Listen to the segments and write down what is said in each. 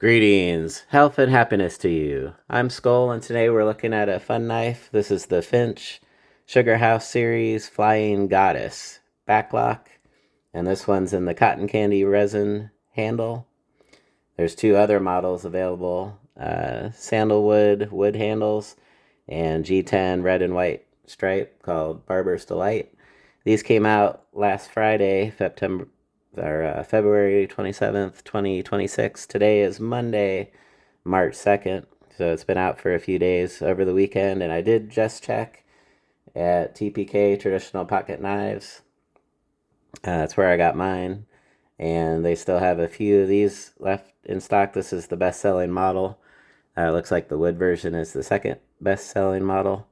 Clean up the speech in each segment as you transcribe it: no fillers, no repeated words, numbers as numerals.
Greetings, health and happiness to you. I'm Skol, and today we're looking at a fun knife. This is the Finch Sugar House Series Flying Goddess backlock, and this one's in the cotton candy resin handle. There's two other models available, Sandalwood wood handles and G10 red and white stripe called Barber's Delight. These came out last Friday, February 27th, 2026. Today is Monday, March 2nd. So it's been out for a few days over the weekend. And I did just check at TPK Traditional Pocket Knives. That's where I got mine. And they still have a few of these left in stock. This is the best-selling model. Looks like the wood version is the second best-selling model.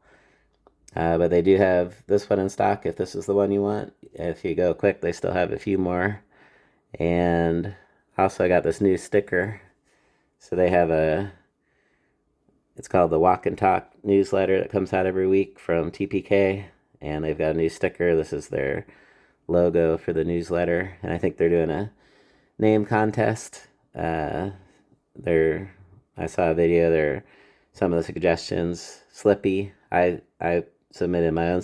But they do have this one in stock if this is the one you want. If you go quick, they still have a few more. And also I got this new sticker. So they have it's called the Walk and Talk newsletter that comes out every week from TPK. And they've got a new sticker. This is their logo for the newsletter. And I think they're doing a name contest. I saw a video. Some of the suggestions. Slippy. I submitted my own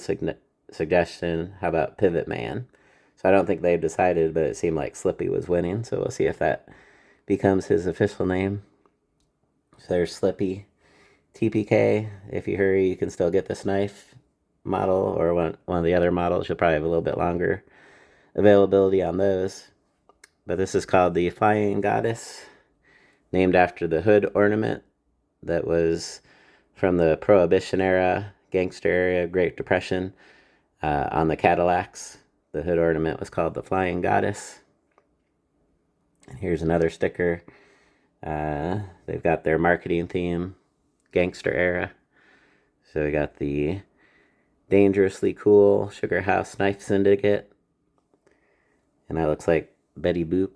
suggestion. How about Pivot Man? So I don't think they've decided, but it seemed like Slippy was winning. So we'll see if that becomes his official name. So there's Slippy. TPK. If you hurry, you can still get this knife model or one of the other models. You'll probably have a little bit longer availability on those. But this is called the Flying Goddess, named after the hood ornament that was from the Prohibition era, gangster era, Great Depression, on the Cadillacs. The hood ornament was called the Flying Goddess. Here's another sticker. They've got their marketing theme, gangster era. So we got the Dangerously Cool Sugar House Knife Syndicate. And that looks like Betty Boop.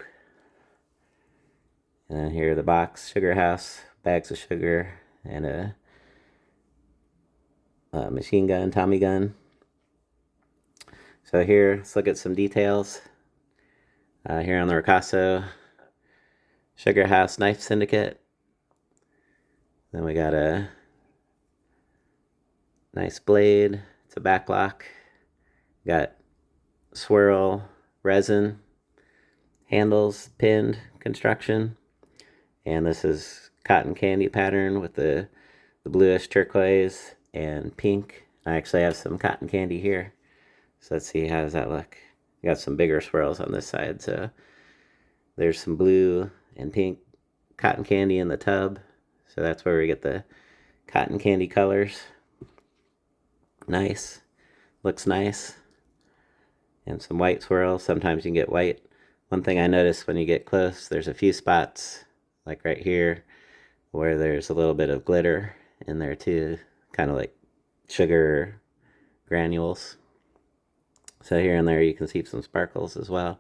And then here the box, Sugar House, bags of sugar, and a machine gun, Tommy gun. So here, let's look at some details. Here on the Ricasso Sugar House Knife Syndicate. Then we got a nice blade. It's a backlock. Got swirl resin handles, pinned construction. And this is cotton candy pattern with the bluish turquoise and pink. I actually have some cotton candy here. So let's see, how does that look? We got some bigger swirls on this side. So there's some blue and pink cotton candy in the tub. So that's where we get the cotton candy colors. Nice. Looks nice. And some white swirls. Sometimes you can get white. One thing I noticed when you get close, there's a few spots, like right here, where there's a little bit of glitter in there too. Kind of like sugar granules. So here and there you can see some sparkles as well.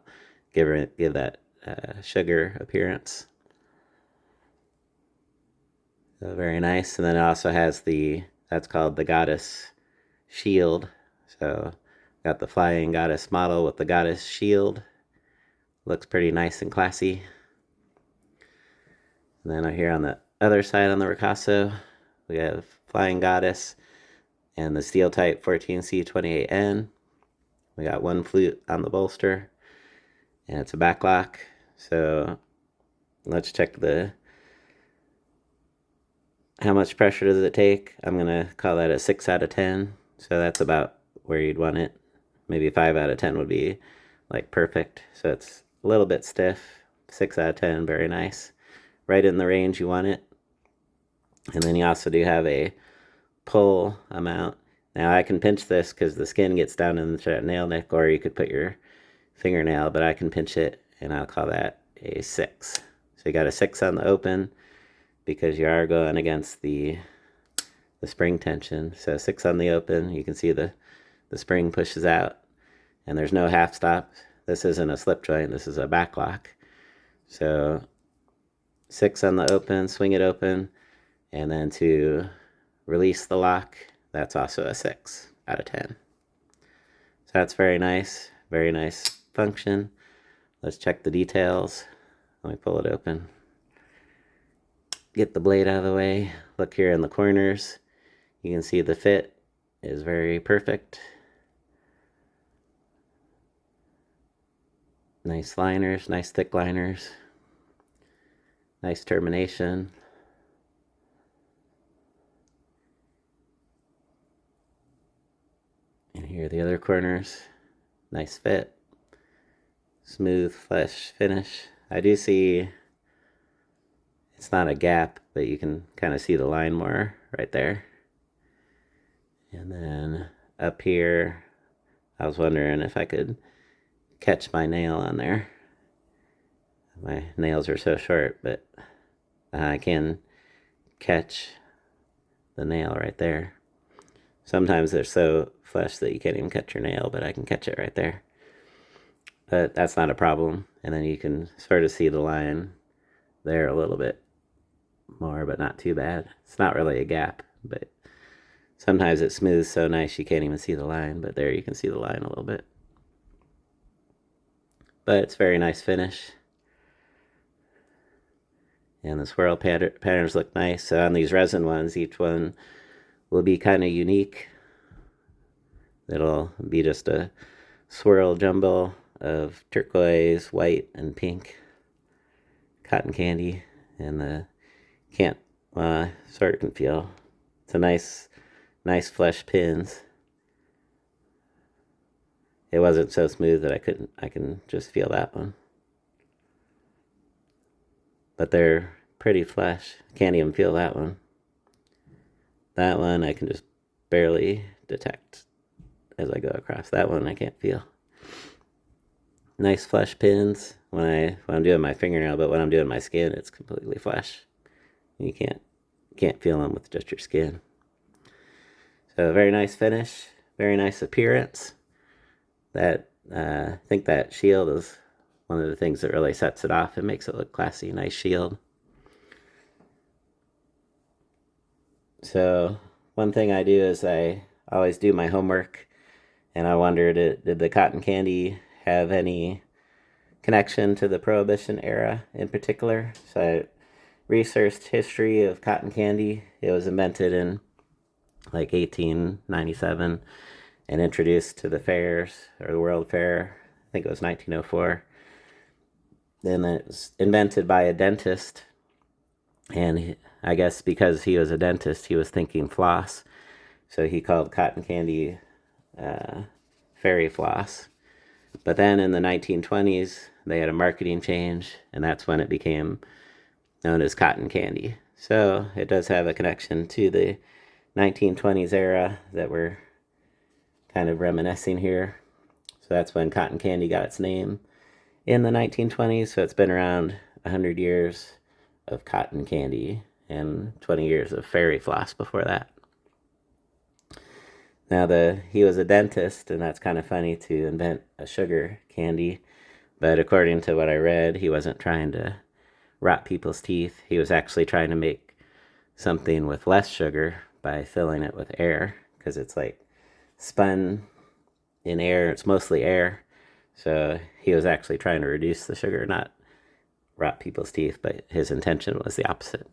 Give that sugar appearance. So very nice. And then it also has that's called the Goddess Shield. So got the Flying Goddess model with the Goddess Shield. Looks pretty nice and classy. And then here on the other side on the Ricasso, we have Flying Goddess and the steel type 14C28N. We got one flute on the bolster, and it's a backlock. So let's check how much pressure does it take. I'm gonna call that a 6 out of 10. So that's about where you'd want it. Maybe 5 out of 10 would be like perfect. So it's a little bit stiff. 6 out of 10, very nice. Right in the range you want it. And then you also do have a pull amount. Now I can pinch this because the skin gets down in the nail nick, or you could put your fingernail, but I can pinch it, and I'll call that a 6. So you got a 6 on the open because you are going against the spring tension. So 6 on the open. You can see the spring pushes out, and there's no half stop. This isn't a slip joint. This is a backlock. So 6 on the open, swing it open, and then to release the lock, that's also a 6 out of 10. So that's very nice function. Let's check the details. Let me pull it open. get the blade out of the way. Look here in the corners. You can see the fit is very perfect. Nice liners, nice thick liners. Nice termination. And here are the other corners. Nice fit. Smooth flesh finish. I do see it's not a gap, but you can kind of see the line more right there. And then up here, I was wondering if I could catch my nail on there. My nails are so short, but I can catch the nail right there. Sometimes they're so flush that you can't even catch your nail, but I can catch it right there. But that's not a problem. And then you can sort of see the line there a little bit more, but not too bad. It's not really a gap, but sometimes it smooths so nice you can't even see the line, but there you can see the line a little bit. But it's very nice finish. And the swirl patterns look nice. So on these resin ones, each one will be kind of unique. It'll be just a swirl jumble of turquoise, white, and pink cotton candy. And the sort of can feel it's a nice flesh pins. It wasn't so smooth that I can just feel that one. But they're pretty flesh. Can't even feel that one. That one I can just barely detect as I go across. That one I can't feel. Nice flesh pins when I'm doing my fingernail, but when I'm doing my skin, it's completely flesh. You can't feel them with just your skin. So very nice finish, very nice appearance. I think that shield is one of the things that really sets it off. It makes it look classy. Nice shield. So one thing I do is I always do my homework, and I wondered, did the cotton candy have any connection to the Prohibition era in particular? So I researched history of cotton candy. It was invented in like 1897 and introduced to the fairs, or the World Fair. I think it was 1904. Then it was invented by a dentist, and I guess because he was a dentist, he was thinking floss, so he called cotton candy fairy floss. But then in the 1920s, they had a marketing change, and that's when it became known as cotton candy. So it does have a connection to the 1920s era that we're kind of reminiscing here. So that's when cotton candy got its name in the 1920s. So it's been around 100 years of cotton candy and 20 years of fairy floss before that. Now he was a dentist, and that's kind of funny to invent a sugar candy. But according to what I read, he wasn't trying to rot people's teeth. He was actually trying to make something with less sugar by filling it with air, because it's like spun in air. It's mostly air. So he was actually trying to reduce the sugar, not rot people's teeth, but his intention was the opposite.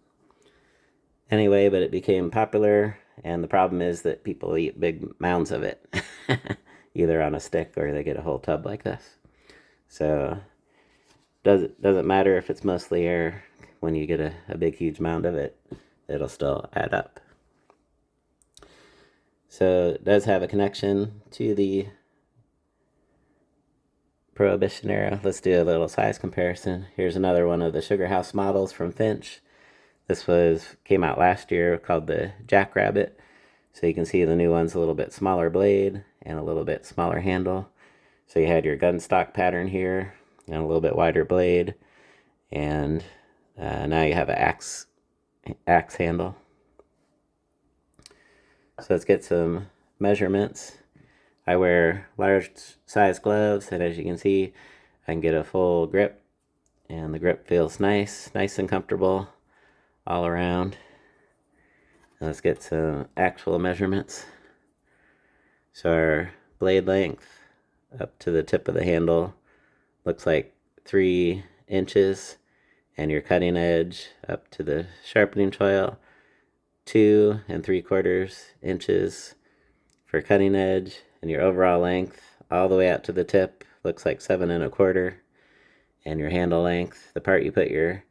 Anyway, but it became popular, and the problem is that people eat big mounds of it, either on a stick or they get a whole tub like this. So doesn't matter if it's mostly air. When you get a big huge mound of it, it'll still add up. So it does have a connection to the Prohibition era. Let's do a little size comparison. Here's another one of the Sugar House models from Finch. This came out last year, called the Jackrabbit. So you can see the new one's a little bit smaller blade and a little bit smaller handle. So you had your gun stock pattern here and a little bit wider blade. And now you have an axe handle. So let's get some measurements. I wear large size gloves, and as you can see, I can get a full grip, and the grip feels nice and comfortable all around. Let's get some actual measurements. So our blade length up to the tip of the handle looks like 3 inches, and your cutting edge up to the sharpening choil, 2 3/4 inches for cutting edge, and your overall length all the way out to the tip looks like 7 1/4, and your handle length, the part you put your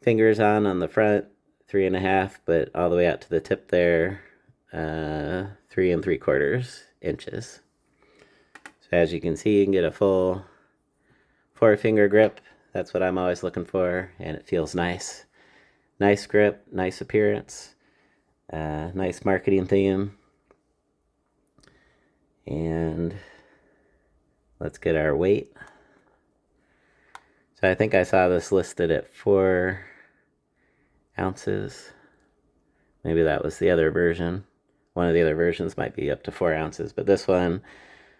fingers on the front, 3 1/2, but all the way out to the tip there, 3 3/4 inches. So as you can see, you can get a full 4-finger grip. That's what I'm always looking for, and it feels nice. Nice grip, nice appearance, nice marketing theme. And let's get our weight. So I think I saw this listed at 4 ounces. Maybe that was the other version. One of the other versions might be up to 4 ounces, but this one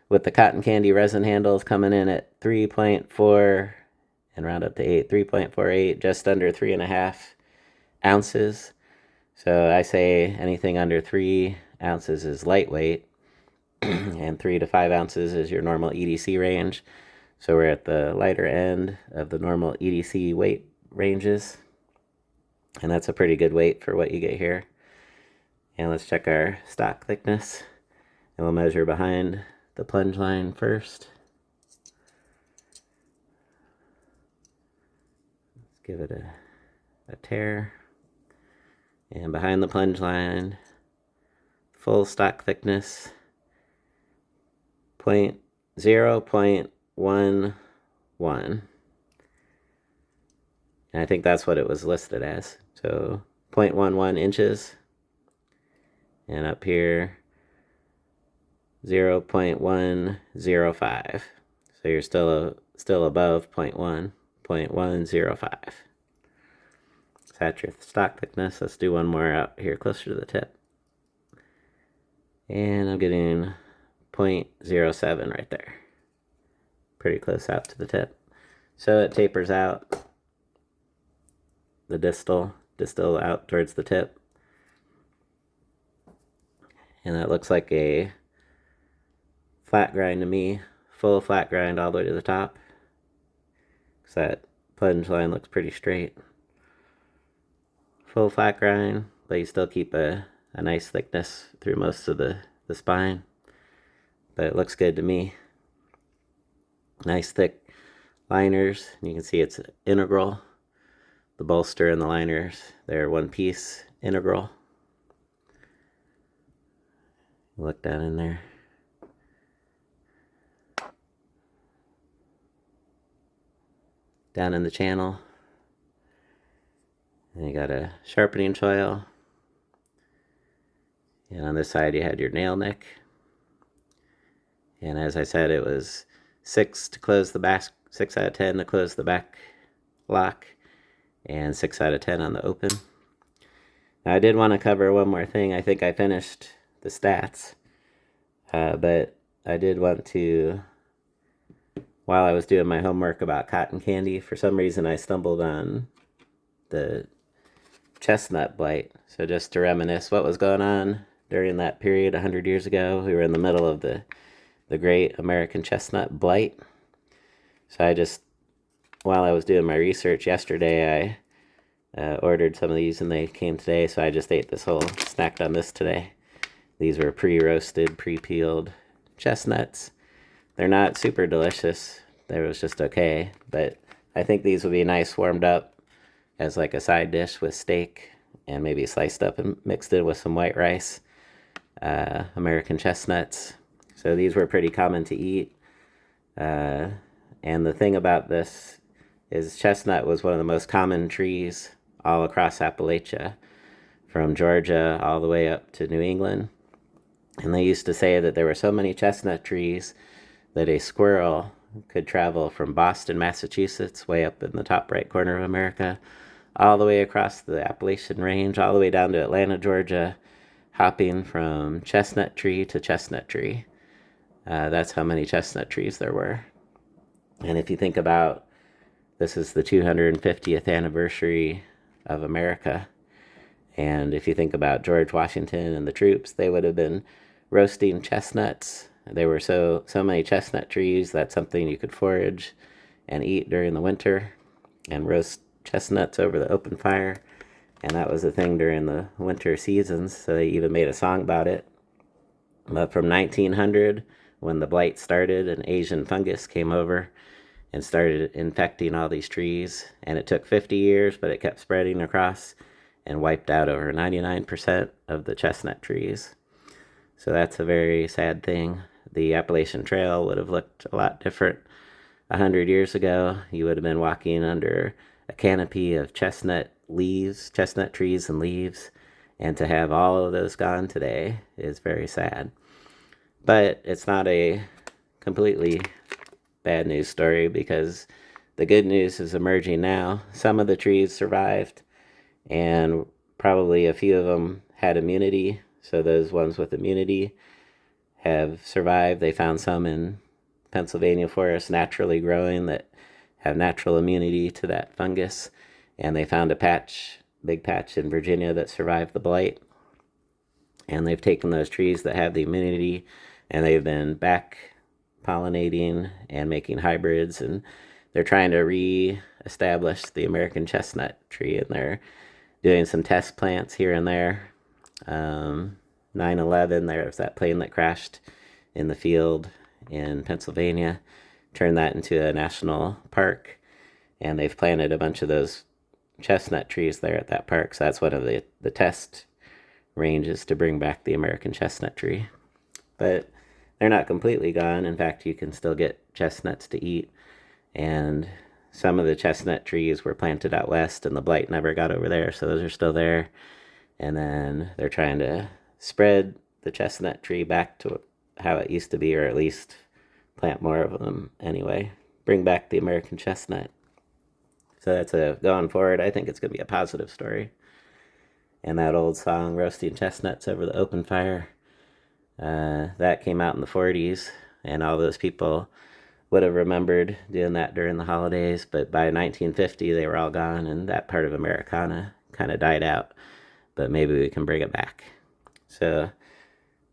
with the cotton candy resin handles coming in at 3.4 and round up to 8, 3.48, just under 3 1/2 ounces. So I say anything under 3 ounces is lightweight, and 3 to 5 ounces is your normal EDC range. So we're at the lighter end of the normal EDC weight ranges, and that's a pretty good weight for what you get here. And let's check our stock thickness, and we'll measure behind the plunge line first. Let's give it a tear. And behind the plunge line, full stock thickness, 0.11. And I think that's what it was listed as. So 0.11 inches. And up here, 0.105. So you're still above 0.105. So that's your stock thickness. Let's do one more out here closer to the tip. And I'm getting 0.07 right there. Pretty close out to the tip. So it tapers out the distal out towards the tip. And that looks like a flat grind to me, full flat grind all the way to the top. Because that plunge line looks pretty straight. Full flat grind, but you still keep a nice thickness through most of the spine. But it looks good to me. Nice thick liners. You can see it's integral. The bolster and the liners, they're one piece integral. Look down in there. Down in the channel. And you got a sharpening choil. And on this side you had your nail nick. And as I said, it was 6 to close the back, 6 out of 10 to close the back lock, and 6 out of 10 on the open. Now I did want to cover one more thing. I think I finished the stats, but I did want to, while I was doing my homework about cotton candy, for some reason I stumbled on the chestnut blight. So just to reminisce what was going on during that period 100 years ago, we were in the middle of the great American chestnut blight. So I just, while I was doing my research yesterday, I ordered some of these and they came today, so I just ate this whole, snacked on this today. These were pre-roasted, pre-peeled chestnuts. They're not super delicious. They was just okay, but I think these would be nice warmed up as like a side dish with steak, and maybe sliced up and mixed in with some white rice. American chestnuts. So these were pretty common to eat. And the thing about this is chestnut was one of the most common trees all across Appalachia, from Georgia all the way up to New England. And they used to say that there were so many chestnut trees that a squirrel could travel from Boston, Massachusetts, way up in the top right corner of America, all the way across the Appalachian Range, all the way down to Atlanta, Georgia, hopping from chestnut tree to chestnut tree. That's how many chestnut trees there were. And if you think about, this is the 250th anniversary of America. And if you think about George Washington and the troops, they would have been roasting chestnuts. There were so many chestnut trees. That's something you could forage and eat during the winter. and roast chestnuts over the open fire. And that was a thing during the winter seasons, so they even made a song about it. But from 1900, when the blight started, an Asian fungus came over and started infecting all these trees. And it took 50 years, but it kept spreading across and wiped out over 99% of the chestnut trees. So that's a very sad thing. The Appalachian Trail would have looked a lot different 100 years ago. You would have been walking under a canopy of chestnut leaves, chestnut trees and leaves. And to have all of those gone today is very sad. But it's not a completely bad news story, because the good news is emerging now. Some of the trees survived, and probably a few of them had immunity. So those ones with immunity have survived. They found some in Pennsylvania forest naturally growing that have natural immunity to that fungus. And they found a big patch in Virginia that survived the blight. And they've taken those trees that have the immunity, and they've been back pollinating and making hybrids, and they're trying to re-establish the American chestnut tree, and they're doing some test plants here and there. 9/11, there was that plane that crashed in the field in Pennsylvania, turned that into a national park, and they've planted a bunch of those chestnut trees there at that park. So that's one of the test ranges to bring back the American chestnut tree. But they're not completely gone. In fact, you can still get chestnuts to eat. And some of the chestnut trees were planted out west, and the blight never got over there, so those are still there. And then they're trying to spread the chestnut tree back to how it used to be, or at least plant more of them anyway. Bring back the American chestnut. So that's going forward, I think it's going to be a positive story. And that old song, Roasting Chestnuts Over the Open Fire, that came out in the 40s, and all those people would have remembered doing that during the holidays. But by 1950, they were all gone, and that part of Americana kind of died out. But maybe we can bring it back. So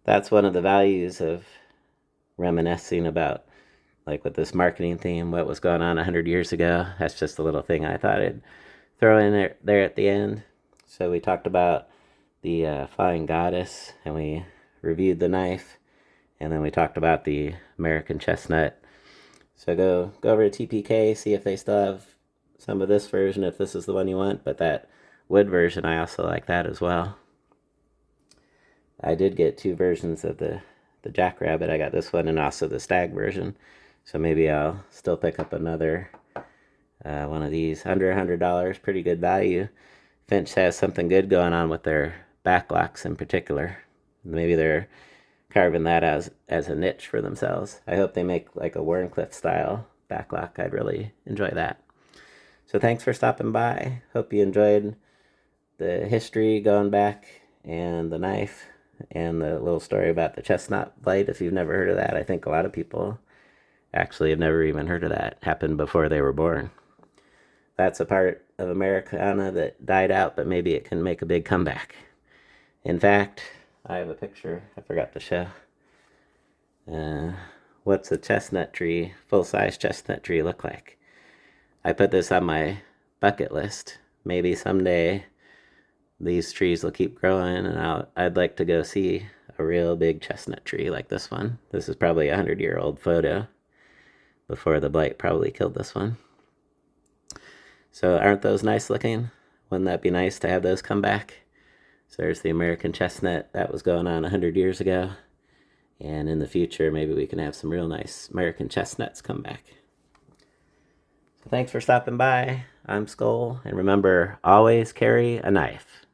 that's one of the values of reminiscing about, like with this marketing theme, what was going on 100 years ago. That's just a little thing I thought I'd throw in there at the end. So we talked about the Flying Goddess, and we reviewed the knife, and then we talked about the American chestnut. So go over to TPK, see if they still have some of this version, if this is the one you want. But that wood version, I also like that as well. I did get two versions of the Jackrabbit. I got this one and also the Stag version. So maybe I'll still pick up another one of these. Under $100, pretty good value. Finch has something good going on with their backlocks in particular. Maybe they're carving that as a niche for themselves. I hope they make like a Warncliffe style backlock. I'd really enjoy that. So thanks for stopping by. Hope you enjoyed the history going back, and the knife, and the little story about the chestnut blight. If you've never heard of that, I think a lot of people actually have never even heard of that. It happened before they were born. That's a part of Americana that died out, but maybe it can make a big comeback. In fact, I have a picture I forgot to show. What's a chestnut tree, full-size chestnut tree, look like? I put this on my bucket list. Maybe someday these trees will keep growing, and I'd like to go see a real big chestnut tree like this one. This is probably a 100-year-old photo before the blight probably killed this one. So aren't those nice looking? Wouldn't that be nice to have those come back? So there's the American chestnut that was going on 100 years ago. And in the future, maybe we can have some real nice American chestnuts come back. So thanks for stopping by. I'm Skol, and remember, always carry a knife.